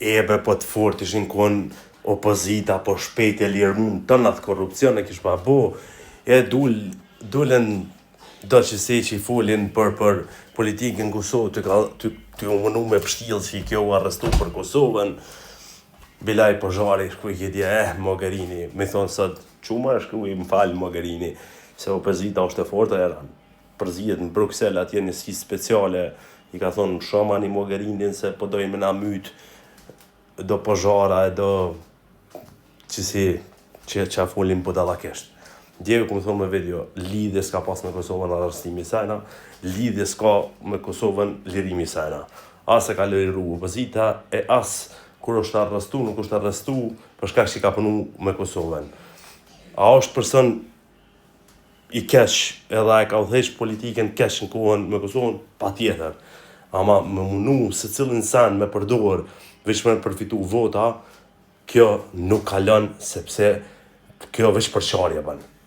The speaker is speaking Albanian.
ebe po të fort ishin kon opozita, po shpejt e lirmun të atë korupcion e kish pa bo, e dulen do që se që i folin për politikën Kosovë, të mënu me pështilë që i kjo u arrestu për Kosovën, Bilaj Pozhari shkuj këtje, Mogherini, me thonë sot, quma shkuj më falë Mogherini, se opozita është e fortë e ranë. Përzijet në Bruxelles atje një si speciale, i ka thonë shoma një Mogherinin se po dojnë me na mytë do Pozhara e do që a folin budallakisht. Djeve ku më thonë me video, lidhje s'ka pas me Kosovën arrestimi sajna, lidhje s'ka me Kosovën lirimi sajna. As e ka liru opozita e as kur është arrestu, nuk është arrestu për shkak që ka punu me Kosovën. A është person i keq edhe e ka udhëheq politikën keq në kohën me Kosovën, pa tjetër. Ama me munu se cilin sen me përdor, veç me përfitu vota, kjo nuk kalon sepse kjo veç përqarje bën.